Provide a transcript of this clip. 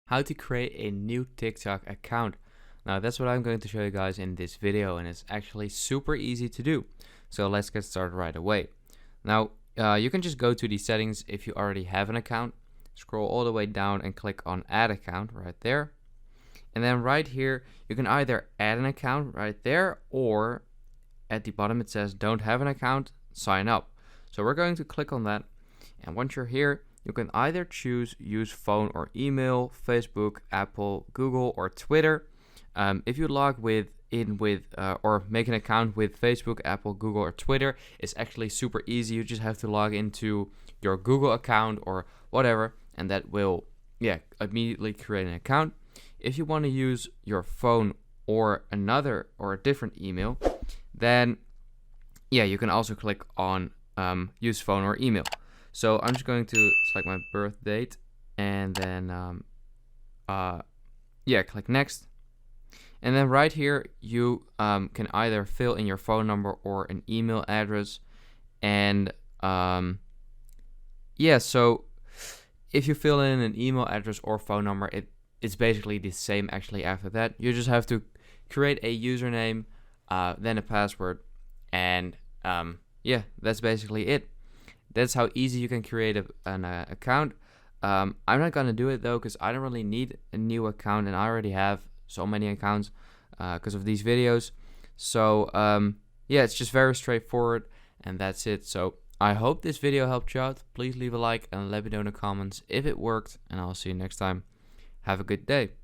how to create a new TikTok account. Now that's what I'm going to show you guys in this video, and it's actually super easy to do. So let's get started right away. Now you can just go to the settings if you already have an account, scroll all the way down and click on add account right there. And then right here you can either add an account right there, or at the bottom it says don't have an account, sign up. So we're going to click on that, and once you're here you can either choose use phone or email, Facebook, Apple, Google, or Twitter. If you log in with or make an account with Facebook, Apple, Google, or Twitter, it's actually super easy. You just have to log into your Google account or whatever, and that will immediately create an account. If you want to use your phone or a different email, then you can also click on use phone or email. So I'm just going to select my birth date and then click next. And then right here you can either fill in your phone number or an email address. And so if you fill in an email address or phone number, it's basically the same actually after that. You just have to create a username, then a password, and that's basically it. That's how easy you can create an account. I'm not gonna do it though, because I don't really need a new account, and I already have so many accounts because of these videos. So it's just very straightforward, and that's it. So I hope this video helped you out. Please leave a like and let me know in the comments if it worked, and I'll see you next time. Have a good day.